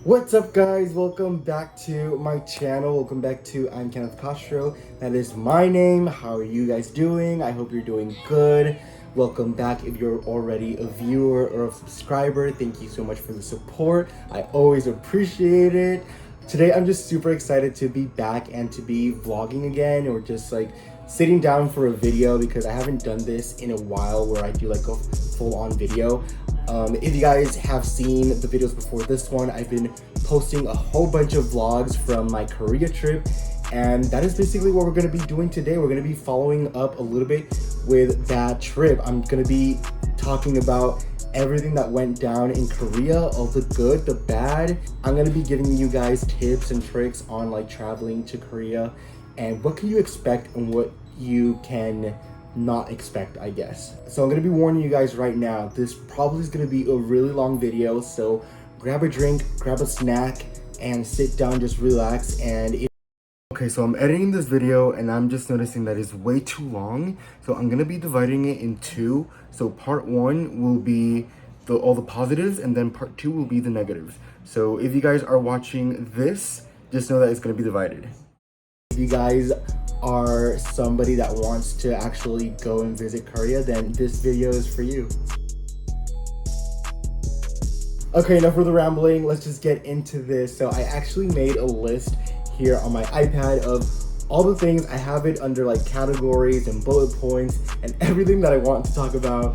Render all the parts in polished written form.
What's up guys, welcome back to my channel. Welcome back to I'm Kenneth Castro. That is my name. How are you guys doing? I hope you're doing good. Welcome back if you're already a viewer or a subscriber. Thank you so much for the support. I always appreciate it. Today I'm just super excited to be back and to be vlogging again, or just like sitting down for a video, because I haven't done this in a while where I do like a full-on video. If you guys have seen the videos before this one, I've been posting a whole bunch of vlogs from my Korea trip, and that is basically what we're going to be doing today. We're going to be following up a little bit with that trip. I'm going to be talking about everything that went down in Korea, all the good, the bad. I'm going to be giving you guys tips and tricks on like traveling to Korea, and what can you expect and what you can not expect, I guess. So I'm gonna be warning you guys right now, this probably is gonna be a really long video, so grab a drink, grab a snack, and sit down, just relax. Okay, so I'm editing this video and I'm just noticing that it's way too long, so I'm gonna be dividing it in two. So part one will be all the positives, and then part two will be the negatives. So if you guys are watching this, just know that it's gonna be divided. If you guys are somebody that wants to actually go and visit Korea, then this video is for you. Okay, enough of the rambling, let's just get into this. So I actually made a list here on my iPad of all the things. I have it under like categories and bullet points and everything that I want to talk about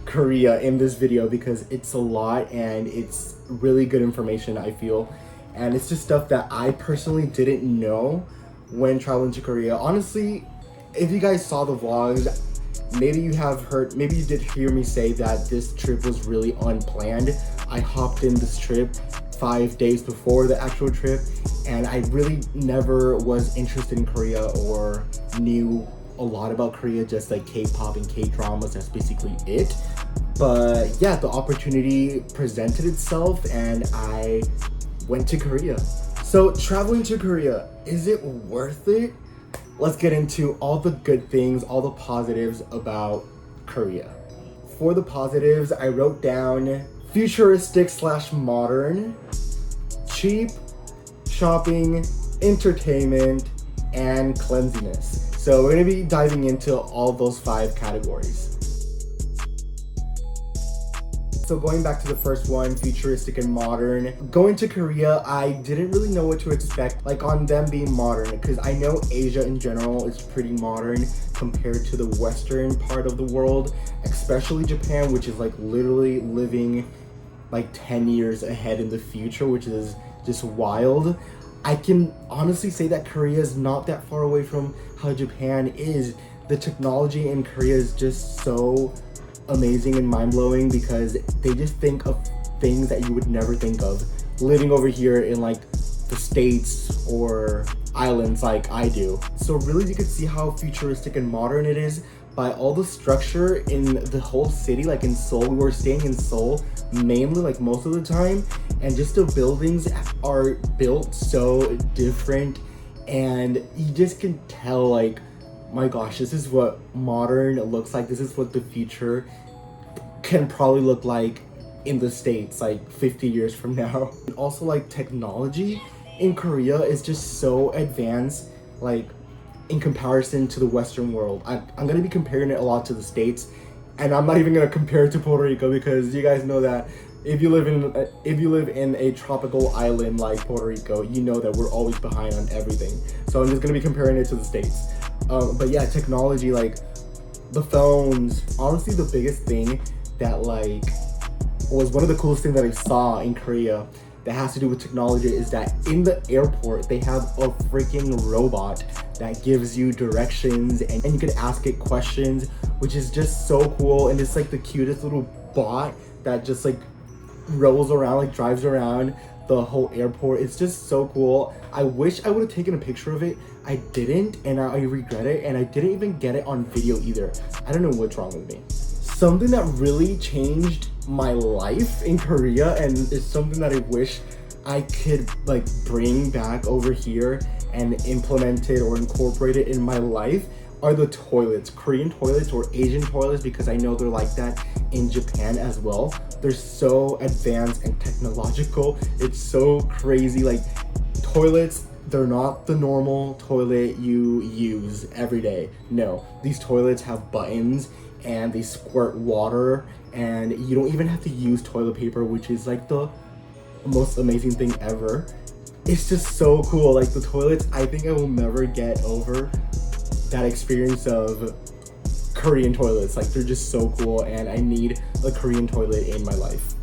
Korea in this video, because it's a lot and it's really good information, I feel. And it's just stuff that I personally didn't know when traveling to Korea. Honestly, if you guys saw the vlogs, maybe you did hear me say that this trip was really unplanned. I hopped in this trip 5 days before the actual trip, and I really never was interested in Korea or knew a lot about Korea, just like K-pop and K-dramas, that's basically it. But yeah, the opportunity presented itself and I went to Korea. So traveling to Korea, is it worth it? Let's get into all the good things, all the positives about Korea. For the positives, I wrote down futuristic / modern, cheap, shopping, entertainment, and cleanliness. So we're gonna be diving into all those 5 categories. So going back to the first one, futuristic and modern. Going to Korea, I didn't really know what to expect, like on them being modern, because I know Asia in general is pretty modern compared to the Western part of the world, especially Japan, which is like literally living like 10 years ahead in the future, which is just wild. I can honestly say that Korea is not that far away from how Japan is. The technology in Korea is just so amazing and mind-blowing, because they just think of things that you would never think of living over here in like the States or islands like I do. So really you could see how futuristic and modern it is by all the structure in the whole city. Like in Seoul, we were staying in Seoul mainly, like most of the time, and just the buildings are built so different, and you just can tell like, my gosh, this is what modern looks like. This is what the future can probably look like in the States like 50 years from now. And also like technology in Korea is just so advanced, like in comparison to the Western world. I'm gonna be comparing it a lot to the States, and I'm not even gonna compare it to Puerto Rico, because you guys know that if you live in a tropical island like Puerto Rico, you know that we're always behind on everything. So I'm just gonna be comparing it to the States. But yeah, technology, like the phones, honestly the biggest thing that like was one of the coolest things that I saw in Korea that has to do with technology is that in the airport they have a freaking robot that gives you directions, and you can ask it questions, which is just so cool. And it's like the cutest little bot that just like rolls around, like drives around the whole airport. It's just so cool. I wish I would have taken a picture of it. I didn't, and I regret it, and I didn't even get it on video either. I don't know what's wrong with me. Something that really changed my life in Korea, and it's something that I wish I could like bring back over here and implement it or incorporate it in my life, are the toilets, Korean toilets or Asian toilets, because I know they're like that in Japan as well. They're so advanced and technological. It's so crazy. Like, toilets, they're not the normal toilet you use every day. No, these toilets have buttons and they squirt water, and you don't even have to use toilet paper, which is like the most amazing thing ever. It's just so cool. Like, the toilets, I think I will never get over that experience of Korean toilets. Like, they're just so cool, and I need a Korean toilet in my life.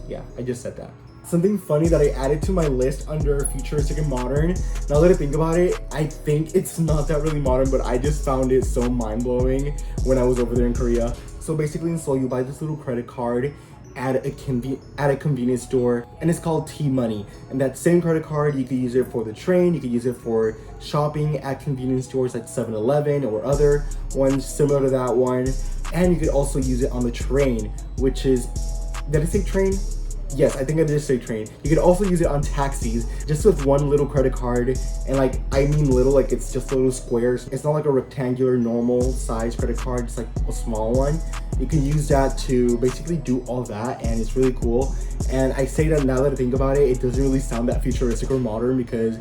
Yeah, I just said that. Something funny that I added to my list under futuristic and modern, now that I think about it, I think it's not that really modern, but I just found it so mind-blowing when I was over there in Korea. So basically in Seoul, you buy this little credit card at a convenience store, and it's called T-Money. And that same credit card, you could use it for the train, you could use it for shopping at convenience stores like 7-Eleven or other ones similar to that one. And you could also use it on the train, which is, did I say train? Yes, I think I did say train. You could also use it on taxis, just with one little credit card. And like, I mean little, like it's just little squares. It's not like a rectangular normal size credit card, it's like a small one. You can use that to basically do all that, and it's really cool. And I say that now that I think about it, it doesn't really sound that futuristic or modern, because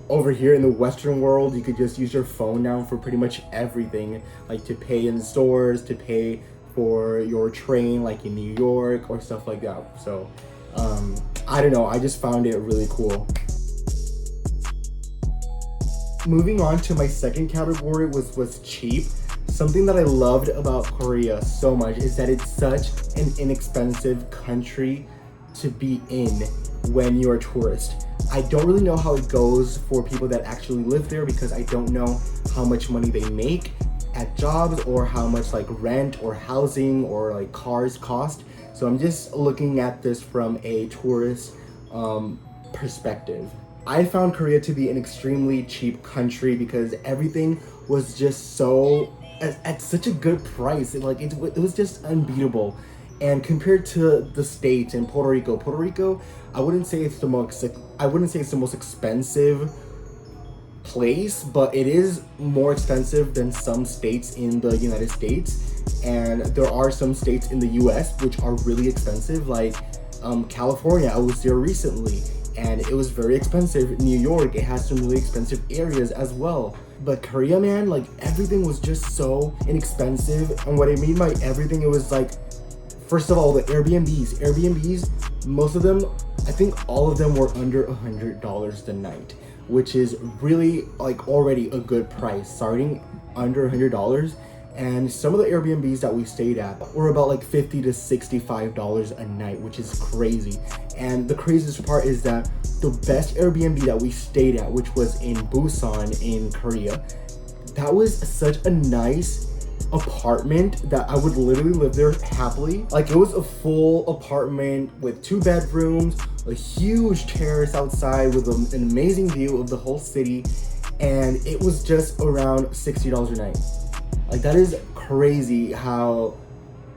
over here in the Western world, you could just use your phone now for pretty much everything, like to pay in stores, to pay for your train like in New York or stuff like that. So I don't know, I just found it really cool. Moving on to my second category was cheap. Something that I loved about Korea so much is that it's such an inexpensive country to be in when you're a tourist. I don't really know how it goes for people that actually live there, because I don't know how much money they make at jobs or how much like rent or housing or like cars cost. So I'm just looking at this from a tourist perspective. I found Korea to be an extremely cheap country because everything was just so at such a good price. It was just unbeatable. And compared to the States and Puerto Rico, I wouldn't say it's the most expensive place, but it is more expensive than some states in the United States. And there are some states in the US which are really expensive, like California. I was there recently and it was very expensive. New York, it has some really expensive areas as well. But Korea, man, like everything was just so inexpensive. And what I mean by everything, it was like, first of all, the Airbnbs, most of them, I think all of them were under $100 the night, which is really like already a good price, starting under $100. And some of the Airbnbs that we stayed at were about like $50 to $65 a night, which is crazy. And the craziest part is that the best Airbnb that we stayed at, which was in Busan in Korea, that was such a nice apartment that I would literally live there happily. Like, it was a full apartment with 2 bedrooms, a huge terrace outside with an amazing view of the whole city, and it was just around $60 a night. Like, that is crazy how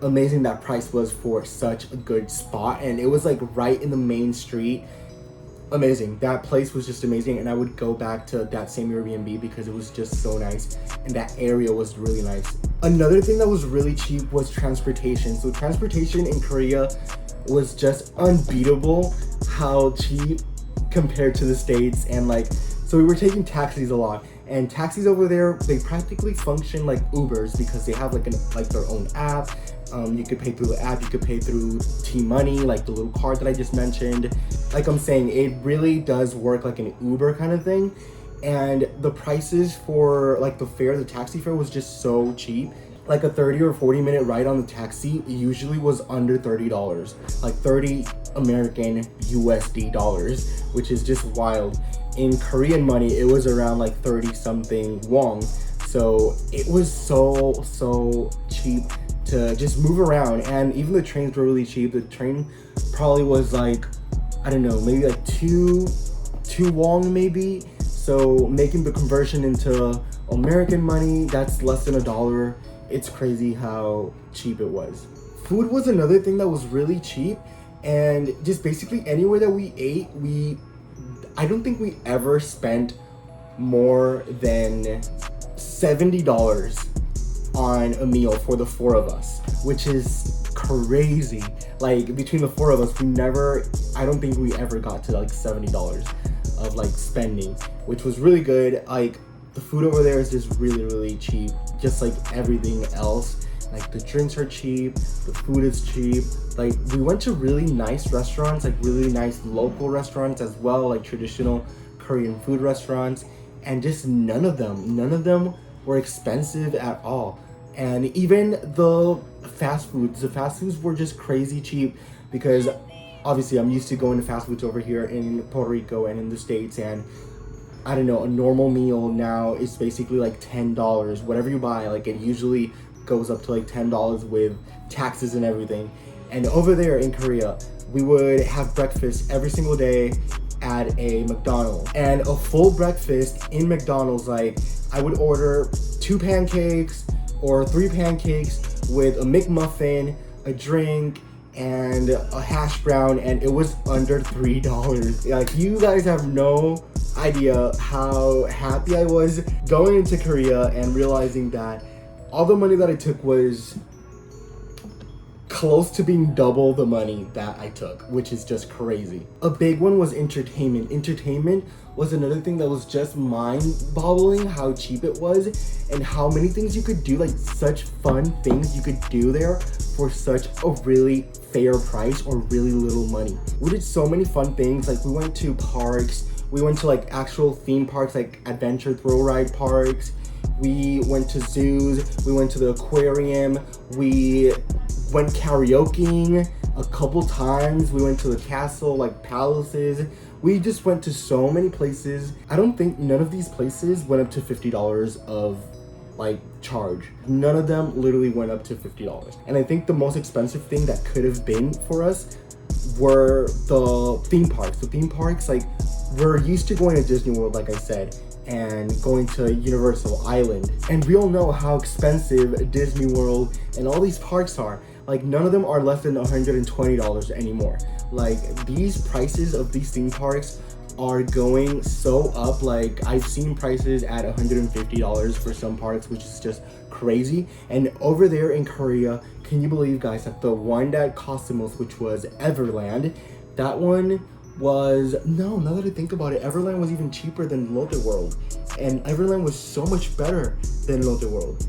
amazing that price was for such a good spot. And it was like right in the main street. Amazing. That place was just amazing, and I would go back to that same Airbnb because it was just so nice, and that area was really nice. Another thing that was really cheap was transportation. So transportation in Korea was just unbeatable how cheap compared to the States. And like, so we were taking taxis a lot, and taxis over there, they practically function like Ubers because they have like their own app. You could pay through the app, you could pay through T-Money, like the little card that I just mentioned. Like I'm saying, it really does work like an Uber kind of thing. And the prices for like the fare, the taxi fare was just so cheap. Like a 30 or 40 minute ride on the taxi usually was under $30, like 30 American USD dollars, which is just wild. In Korean money, it was around like 30 something won. So it was so cheap to just move around. And even the trains were really cheap. The train probably was like, I don't know, maybe like two won maybe. So making the conversion into American money, that's less than $1. It's crazy how cheap it was. Food was another thing that was really cheap, and just basically anywhere that we ate, I don't think we ever spent more than $70 on a meal for the 4 of us, which is crazy. Like between the 4 of us, I don't think we ever got to like $70 of like spending, which was really good. Like the food over there is just really, really cheap, just like everything else. Like the drinks are cheap, the food is cheap. Like we went to really nice restaurants, like really nice local restaurants as well, like traditional Korean food restaurants, and just none of them were expensive at all. And even the fast foods were just crazy cheap, because obviously I'm used to going to fast foods over here in Puerto Rico and in the States, and I don't know, a normal meal now is basically like $10. Whatever you buy, like it usually goes up to like $10 with taxes and everything. And over there in Korea, we would have breakfast every single day at a McDonald's. And a full breakfast in McDonald's, like I would order 2 pancakes or 3 pancakes with a McMuffin, a drink, and a hash brown, and it was under $3. Like you guys have no idea how happy I was going into Korea and realizing that all the money that I took was close to being double the money that I took, which is just crazy. A big one was entertainment. Entertainment was another thing that was just mind-boggling how cheap it was and how many things you could do, like such fun things you could do there for such a really fair price or really little money. We did so many fun things. Like we went to parks, we went to like actual theme parks, like adventure thrill ride parks. We went to zoos, we went to the aquarium, we went karaokeing a couple times, we went to the castle, like palaces. We just went to so many places. I don't think none of these places went up to $50 of like charge. None of them literally went up to $50. And I think the most expensive thing that could have been for us were the theme parks. The theme parks, like we're used to going to Disney World, like I said, and going to Universal Island. And we all know how expensive Disney World and all these parks are. Like none of them are less than $120 anymore. Like these prices of these theme parks are going so up. Like I've seen prices at $150 for some parks, which is just crazy. And over there in Korea, can you believe, guys, that the one that cost the most, which was Everland, that one was, no, now that I think about it, Everland was even cheaper than Lotte World. And Everland was so much better than Lotte World.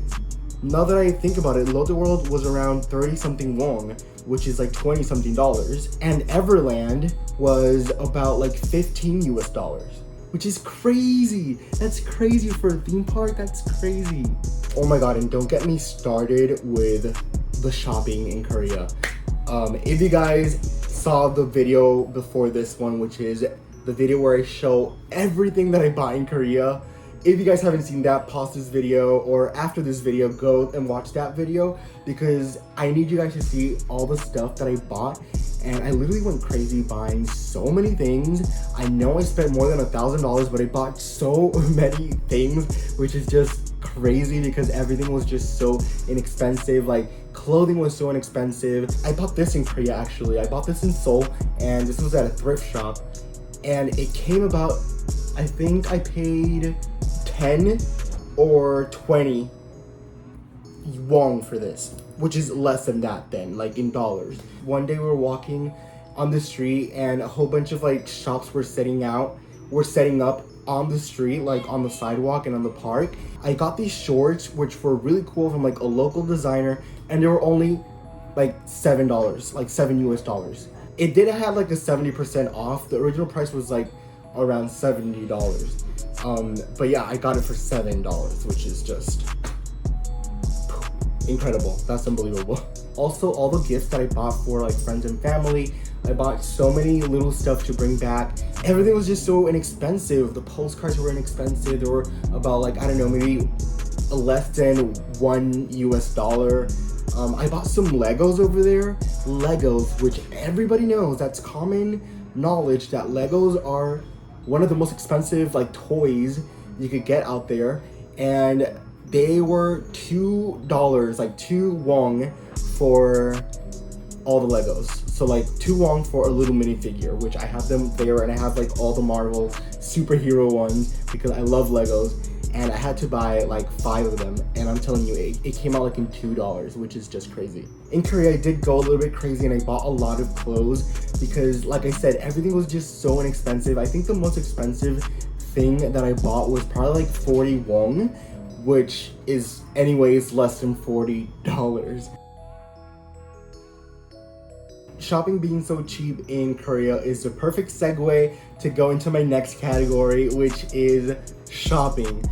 Now that I think about it, Lotte World was around 30 something won, which is like 20 something dollars. And Everland was about like 15 US dollars, which is crazy. That's crazy for a theme park. That's crazy. Oh my God, and don't get me started with the shopping in Korea. If you guys saw the video before this one, which is the video where I show everything that I bought in Korea, if you guys haven't seen that, pause this video, or after this video, go and watch that video, because I need you guys to see all the stuff that I bought. And I literally went crazy buying so many things. I know I spent more than $1,000, but I bought so many things, which is just crazy because everything was just so inexpensive. Like clothing was so inexpensive. I bought this in Korea, actually. I bought this in Seoul, and this was at a thrift shop, and it came about, I think I paid 10 or 20 won for this, which is less than that then, like in dollars. One day we were walking on the street and a whole bunch of like shops were setting up on the street, like on the sidewalk and on the park. I got these shorts, which were really cool, from like a local designer, and they were only like $7, like $7 US. It did have like a 70% off. The original price was like around $70. But yeah, I got it for $7, which is just incredible. That's unbelievable. Also, all the gifts that I bought for like friends and family, I bought so many little stuff to bring back. Everything was just so inexpensive. The postcards were inexpensive. They were about like, I don't know, maybe less than $1 US. I bought some Legos over there. Legos, which everybody knows, that's common knowledge that Legos are one of the most expensive like toys you could get out there. And they were $2, like 2 won for all the Legos. So like 2 won for a little minifigure, which I have them there, and I have like all the Marvel superhero ones because I love Legos. and I had to buy like 5 of them, and I'm telling you, it came out like in $2, which is just crazy. In Korea, I did go a little bit crazy and I bought a lot of clothes because, like I said, everything was just so inexpensive. I think the most expensive thing that I bought was probably like 40 won, which is anyways less than $40. Shopping being so cheap in Korea is the perfect segue to go into my next category, which is shopping.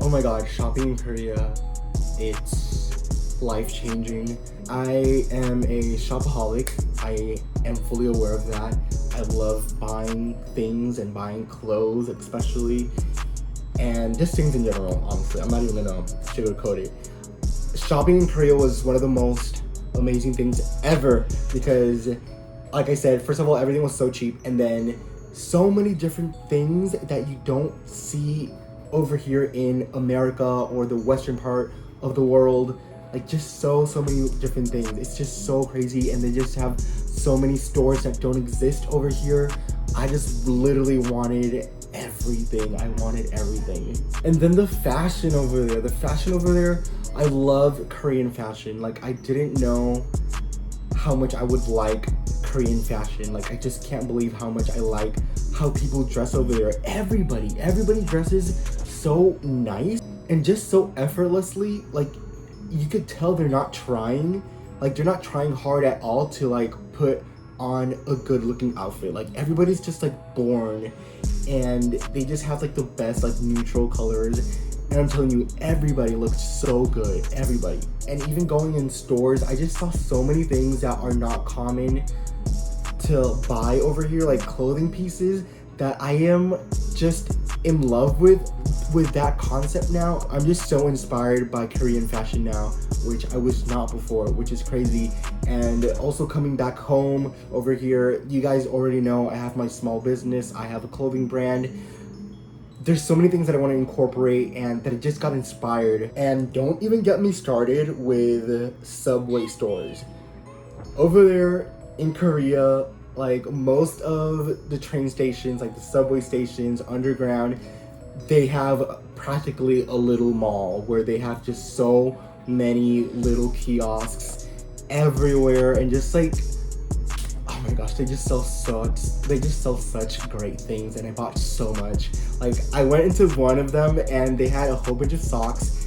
Oh my god, shopping in Korea, it's life-changing. I am a shopaholic. I am fully aware of that. I love buying things and buying clothes especially, and just things in general, honestly. I'm not even gonna sugarcoat it. Shopping in Korea was one of the most amazing things ever because, like I said, first of all, everything was so cheap, and then so many different things that you don't see over here in America or the western part of the world. Like just so many different things. It's just so crazy, and they just have so many stores that don't exist over here. I just literally wanted everything. I wanted everything. And then the fashion over there, I love Korean fashion. Like I didn't know how much I would like Korean fashion. Like I just can't believe how much I like how people dress over there. Everybody dresses so nice and just so effortlessly. Like you could tell they're not trying. Like they're not trying hard at all to like put on a good looking outfit. Like everybody's just like born, and they just have like the best like neutral colors. And I'm telling you, everybody looks so good, everybody. And even going in stores, I just saw so many things that are not common to buy over here, like clothing pieces that I am just in love with that concept now. I'm just so inspired by Korean fashion now, which I was not before, which is crazy. And also coming back home over here, you guys already know I have my small business. I have a clothing brand. There's so many things that I want to incorporate and that I just got inspired. And don't even get me started with Subway stores. Over there in Korea, like most of the train stations, like the subway stations, underground, they have practically a little mall where they have just so many little kiosks everywhere, and just like, oh my gosh, they just sell such great things, and I bought so much. Like I went into one of them and they had a whole bunch of socks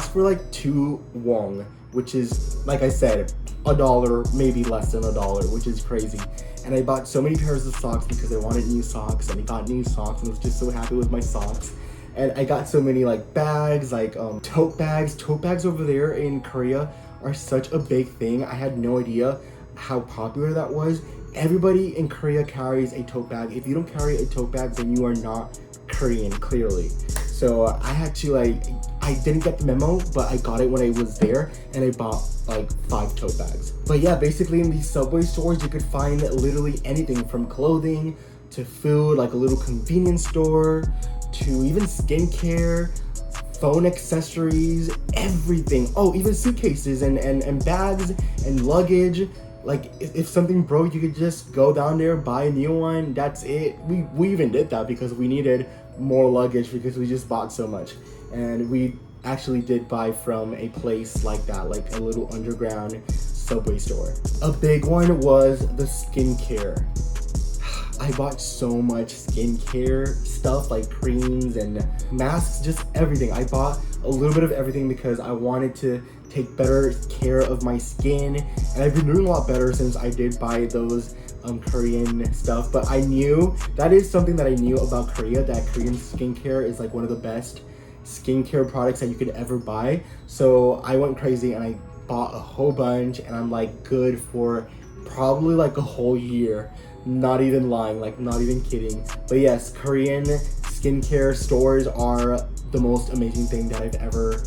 for like 2 won, which is, like I said, $1, maybe less than $1, which is crazy. And I bought so many pairs of socks because I wanted new socks, and I got new socks and I was just so happy with my socks. And I got so many like bags, like tote bags. Tote bags over there in Korea are such a big thing. I had no idea how popular that was. Everybody in Korea carries a tote bag. If you don't carry a tote bag, then you are not Korean, clearly. So I had to I didn't get the memo, but I got it when I was there, and I bought like 5 tote bags. But yeah, basically in these Subway stores, you could find literally anything from clothing to food, like a little convenience store, to even skincare, phone accessories, everything. Oh, even suitcases and bags and luggage. Like if something broke, you could just go down there, buy a new one. That's it. We even did that because we needed more luggage because we just bought so much. And we actually did buy from a place like that, like a little underground Subway store. A big one was the skincare. I bought so much skincare stuff, like creams and masks, just everything. I bought a little bit of everything because I wanted to take better care of my skin, and I've been doing a lot better since I did buy those Korean stuff. But I knew, that is something that I knew about Korea, that Korean skincare is like one of the best skincare products that you could ever buy. So I went crazy and I bought a whole bunch, and I'm like good for probably like a whole year. Not even lying, like not even kidding. But yes, Korean skincare stores are the most amazing thing that I've ever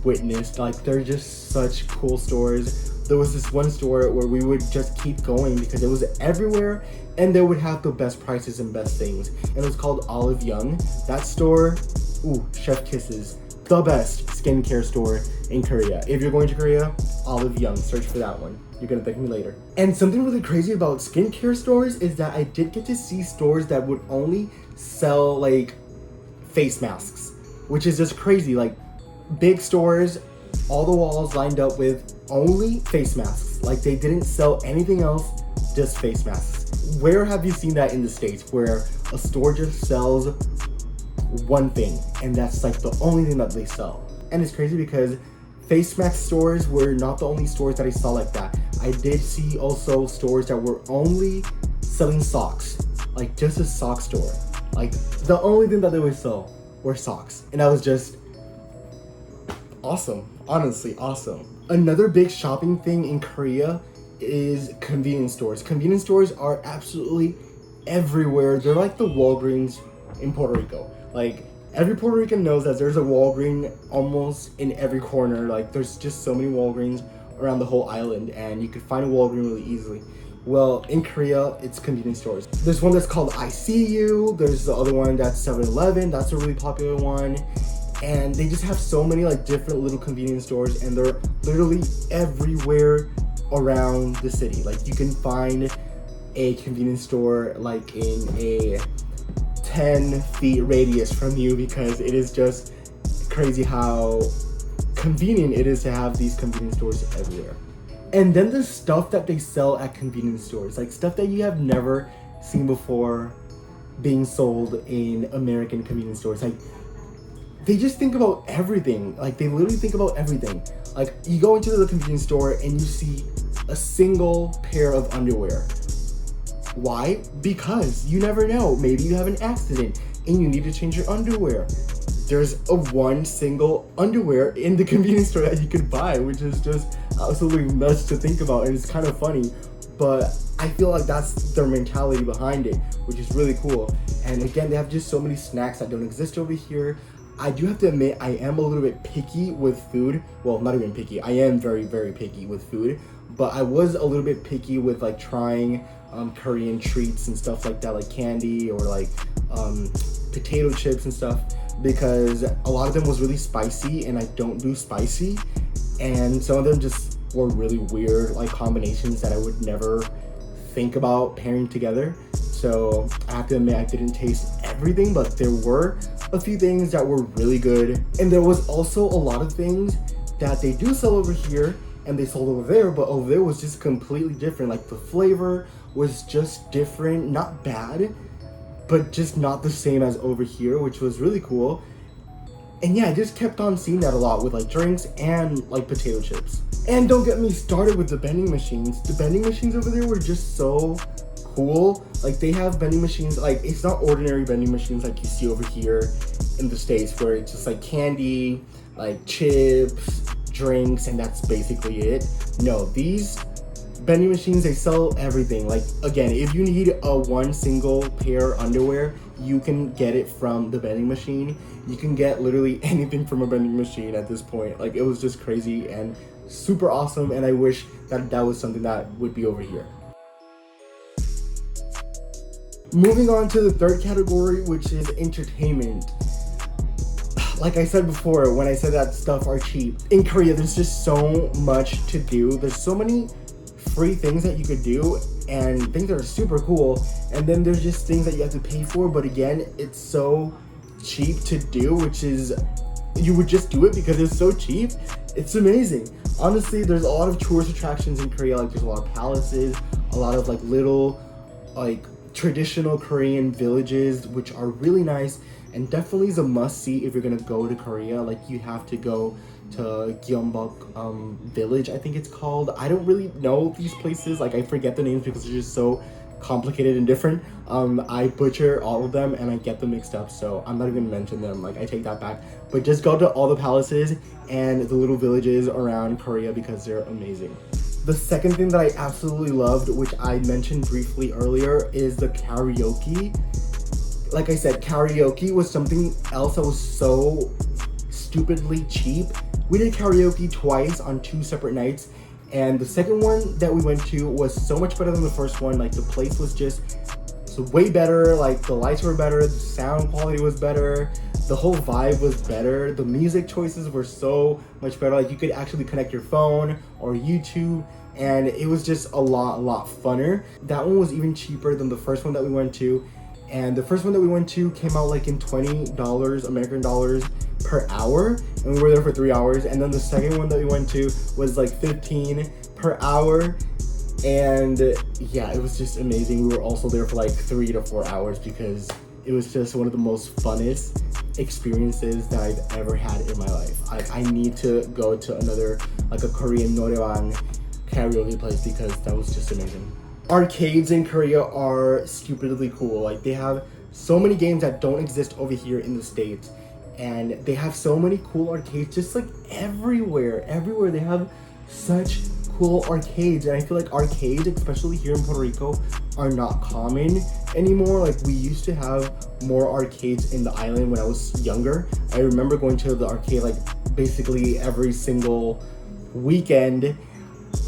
witnessed. Like they're just such cool stores. There was this one store where we would just keep going because it was everywhere, and they would have the best prices and best things. And it was called Olive Young. That store, ooh, chef kisses. The best skincare store in Korea. If you're going to Korea, Olive Young, search for that one. You're gonna thank me later. And something really crazy about skincare stores is that I did get to see stores that would only sell like face masks. which is just crazy. Like, big stores, all the walls lined up with only face masks. Like, they didn't sell anything else, just face masks. Where have you seen that in the States, where a store just sells one thing and that's like the only thing that they sell? And it's crazy because face mask stores were not the only stores that I saw like that. I did see also stores that were only selling socks, like just a sock store. Like, the only thing that they would sell were socks, and that was just awesome. Honestly, awesome. Another big shopping thing in Korea is convenience stores. Convenience stores are absolutely everywhere. They're like the Walgreens in Puerto Rico. Like, every Puerto Rican knows that there's a Walgreens almost in every corner. Like, there's just so many Walgreens around the whole island, and you could find a Walgreens really easily. Well, in Korea, it's convenience stores. There's one that's called I See You. There's the other one that's 7-Eleven. That's a really popular one. And they just have so many like different little convenience stores, and they're literally everywhere around the city. Like, you can find a convenience store like in a 10 feet radius from you, because it is just crazy how convenient it is to have these convenience stores everywhere. And then the stuff that they sell at convenience stores, like stuff that you have never seen before being sold in American convenience stores. Like, they just think about everything. Like, they literally think about everything. Like, you go into the convenience store and you see a single pair of underwear. Why? Because you never know. Maybe you have an accident and you need to change your underwear. There's one single underwear in the convenience store that you could buy, which is just absolutely nuts to think about, and it's kind of funny, but I feel like that's their mentality behind it, which is really cool. And again, they have just so many snacks that don't exist over here. I do have to admit, I am a little bit picky with food. Well, not even picky. I am very, very picky with food, but I was a little bit picky with like trying Korean treats and stuff like that, like candy or like potato chips and stuff, because a lot of them was really spicy and I don't do spicy, and some of them just were really weird, like combinations that I would never think about pairing together. So I have to admit, I didn't taste everything, but there were a few things that were really good. And there was also a lot of things that they do sell over here and they sold over there, but over there was just completely different. Like, the flavor was just different, not bad, but just not the same as over here, which was really cool. And yeah, I just kept on seeing that a lot with like drinks and like potato chips. And don't get me started with the vending machines. The vending machines over there were just so cool. Like, they have vending machines, like, it's not ordinary vending machines like you see over here in the States, where it's just like candy, like chips, drinks, and that's basically it. No, these vending machines, they sell everything. Like, again, if you need one single pair of underwear, you can get it from the vending machine. You can get literally anything from a vending machine at this point. Like, it was just crazy and super awesome, and I wish that that was something that would be over here. Moving on to the third category, which is entertainment. Like I said before, when I said that stuff are cheap, in Korea there's just so much to do. There's so many free things that you could do and things that are super cool, and then there's just things that you have to pay for, but again, it's so cheap to do, which is, you would just do it because it's so cheap. It's amazing. Honestly, there's a lot of tourist attractions in Korea. Like, there's a lot of palaces, a lot of like little like traditional Korean villages, which are really nice and definitely is a must-see if you're gonna go to Korea. Like, you have to go to Gyeongbok village, I think it's called. I don't really know these places. Like, I forget the names because they're just so complicated and different. I butcher all of them and I get them mixed up, so I'm not even gonna mention them. Like, I take that back. But just go to all the palaces and the little villages around Korea because they're amazing. The second thing that I absolutely loved, which I mentioned briefly earlier, is the karaoke. Like I said, karaoke was something else that was so stupidly cheap. We did karaoke twice on 2 separate nights, and the second one that we went to was so much better than the first one. Like, the place was just way better. Like, the lights were better, the sound quality was better, the whole vibe was better, the music choices were so much better. Like, you could actually connect your phone or YouTube, and it was just a lot funner. That one was even cheaper than the first one that we went to, And the first one that we went to came out like in $20 American dollars per hour, and we were there for 3 hours. And then the second one that we went to was like 15 per hour, and yeah, it was just amazing. We were also there for like 3 to 4 hours because it was just one of the most funnest experiences that I've ever had in my life. I need to go to another, like a Korean noraebang karaoke place, because that was just amazing. Arcades in Korea are stupidly cool. Like, they have so many games that don't exist over here in the States, and they have so many cool arcades just like everywhere. They have such cool arcades, and I feel like arcades, especially here in Puerto Rico, are not common anymore. Like, we used to have more arcades in the island when I was younger. I remember going to the arcade like basically every single weekend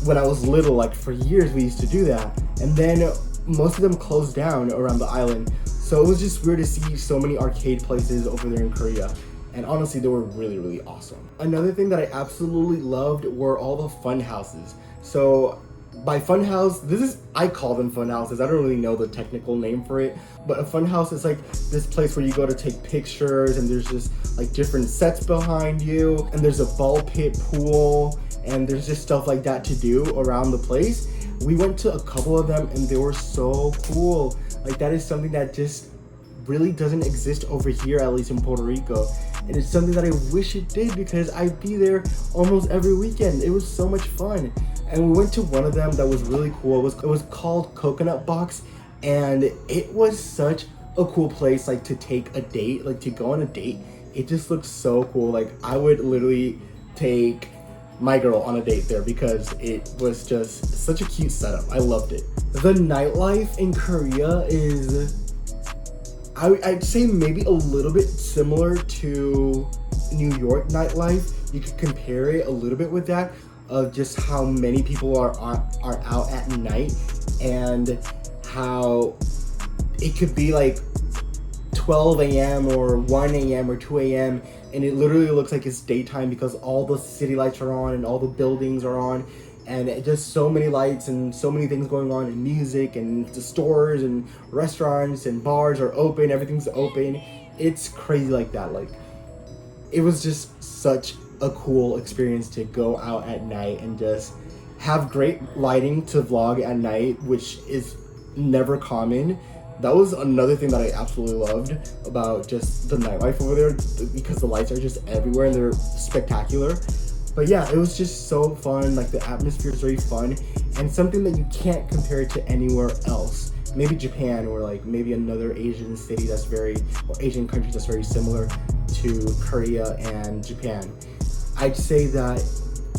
when I was little. Like, for years we used to do that, and then most of them closed down around the island. So it was just weird to see so many arcade places over there in Korea. And honestly, they were really, really awesome. Another thing that I absolutely loved were all the fun houses. So by fun house, I call them fun houses. I don't really know the technical name for it, but a fun house is like this place where you go to take pictures, and there's just like different sets behind you, and there's a ball pit pool, and there's just stuff like that to do around the place. We went to a couple of them, and they were so cool. Like, that is something that just really doesn't exist over here, at least in Puerto Rico. And it's something that I wish it did, because I'd be there almost every weekend. It was so much fun. And we went to one of them that was really cool. It was called Coconut Box, and it was such a cool place, like, to take a date, like to go on a date. It just looked so cool. Like, I would literally take my girl on a date there because it was just such a cute setup. I loved it. The nightlife in Korea is, I'd say maybe a little bit similar to New York nightlife. You could compare it a little bit with that, of just how many people are out at night, and how it could be like 12 a.m. or 1 a.m. or 2 a.m. and it literally looks like it's daytime because all the city lights are on and all the buildings are on, and just so many lights and so many things going on, and music, and the stores and restaurants and bars are open, everything's open. It's crazy like that. Like, it was just such a cool experience to go out at night and just have great lighting to vlog at night, which is never common. That was another thing that I absolutely loved about just the nightlife over there, because the lights are just everywhere and they're spectacular. But yeah, it was just so fun. Like, the atmosphere is very fun, and something that you can't compare to anywhere else. Maybe Japan, or like maybe another Asian city or Asian country that's very similar to Korea and Japan. I'd say that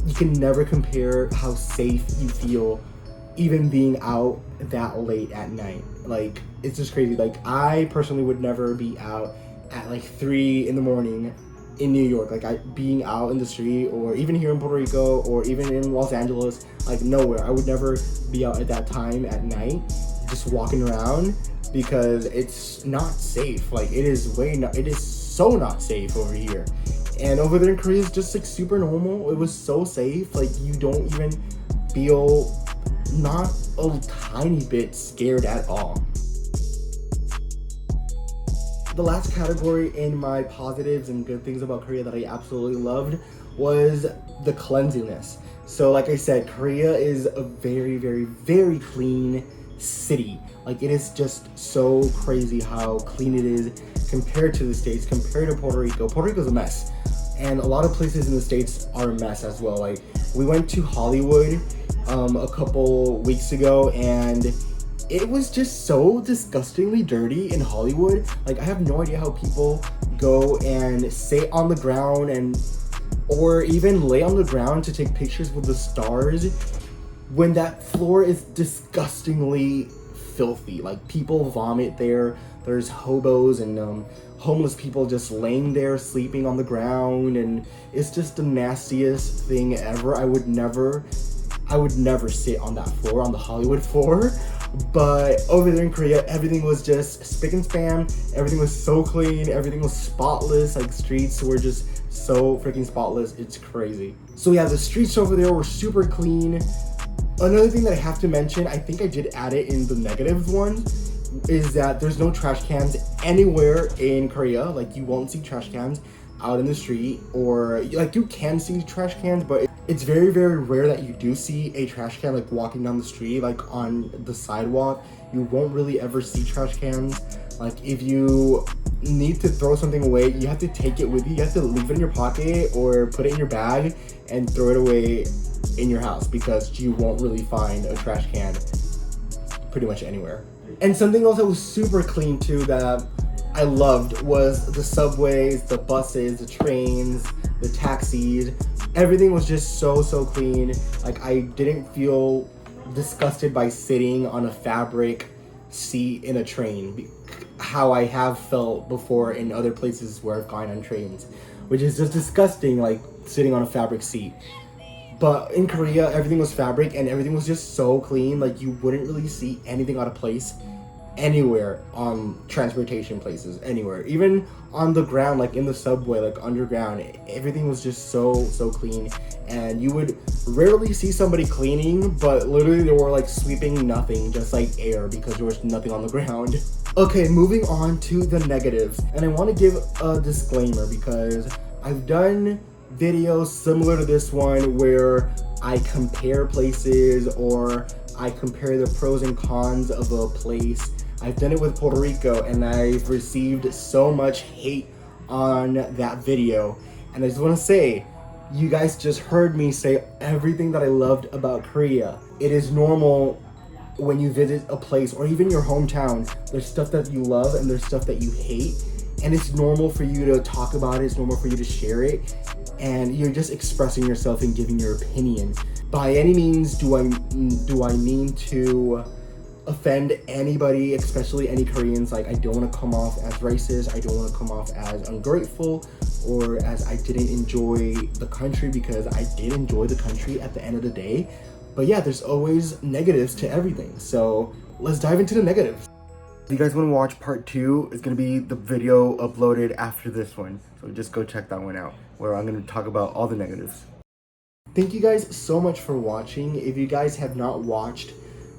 you can never compare how safe you feel even being out that late at night. Like, it's just crazy. Like, I personally would never be out at like 3 in the morning in New York. Like, being out in the street, or even here in Puerto Rico, or even in Los Angeles, like nowhere. I would never be out at that time at night just walking around, because it's not safe. Like, it is so not safe over here. And over there in Korea, it's just like super normal. It was so safe. Like, you don't even feel not a tiny bit scared at all. The last category in my positives and good things about Korea that I absolutely loved was the cleanliness. So like I said, Korea is a very, very, very clean city. Like, it is just so crazy how clean it is compared to the States, compared to Puerto Rico. Puerto Rico's a mess. And a lot of places in the States are a mess as well. Like, we went to Hollywood a couple weeks ago, and it was just so disgustingly dirty in Hollywood. Like, I have no idea how people go and sit on the ground or even lay on the ground to take pictures with the stars when that floor is disgustingly filthy. Like, people vomit there. There's hobos and homeless people just laying there sleeping on the ground, and it's just the nastiest thing ever. I would never sit on that floor, on the Hollywood floor. But over there in Korea, everything was just spick and span. Everything was so clean. Everything was spotless. Like, streets were just so freaking spotless. It's crazy. So yeah, the streets over there were super clean. Another thing that I have to mention, I think I did add it in the negative one, is that there's no trash cans anywhere in Korea. Like, you won't see trash cans out in the street, or like you can see trash cans, but it's very, very rare that you do see a trash can like walking down the street, like on the sidewalk. You won't really ever see trash cans. Like, if you need to throw something away, you have to take it with you. You have to leave it in your pocket or put it in your bag and throw it away in your house, because you won't really find a trash can pretty much anywhere. And something else that was super clean too that I loved was the subways, the buses, the trains, the taxis. Everything was just so clean. Like, I didn't feel disgusted by sitting on a fabric seat in a train, how I have felt before in other places where I've gone on trains, which is just disgusting, like sitting on a fabric seat. But in Korea, everything was fabric and everything was just so clean. Like, you wouldn't really see anything out of place anywhere on transportation places, anywhere. Even on the ground, like in the subway, like underground, everything was just so clean. And you would rarely see somebody cleaning, but literally they were like sweeping nothing, just like air, because there was nothing on the ground. Okay, moving on to the negatives. And I want to give a disclaimer, because I've done videos similar to this one where I compare places, or I compare the pros and cons of a place. I've done it with Puerto Rico, and I've received so much hate on that video. And I just want to say, you guys just heard me say everything that I loved about Korea. It is normal when you visit a place, or even your hometown, there's stuff that you love and there's stuff that you hate. And it's normal for you to talk about it, it's normal for you to share it. And you're just expressing yourself and giving your opinion. By any means do I mean to offend anybody, especially any Koreans. Like, I don't want to come off as racist, I don't want to come off as ungrateful, or as I didn't enjoy the country, because I did enjoy the country at the end of the day. But yeah, there's always negatives to everything. So let's dive into the negatives. If you guys want to watch part 2, it's going to be the video uploaded after this one. So just go check that one out, where I'm going to talk about all the negatives. Thank you guys so much for watching. If you guys have not watched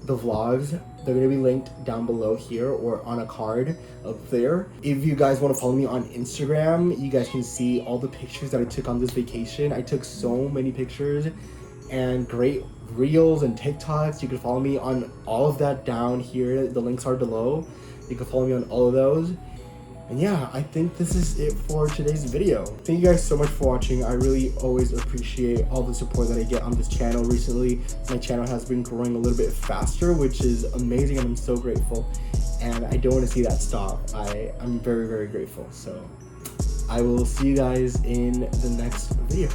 the vlogs, they're going to be linked down below here or on a card up there. If you guys want to follow me on Instagram, you guys can see all the pictures that I took on this vacation. I took so many pictures and great reels and TikToks. You can follow me on all of that down here. The links are below. You can follow me on all of those. And yeah, I think this is it for today's video. Thank you guys so much for watching. I really always appreciate all the support that I get on this channel. Recently, my channel has been growing a little bit faster, which is amazing, and I'm so grateful. And I don't want to see that stop. I'm very, very grateful. So I will see you guys in the next video.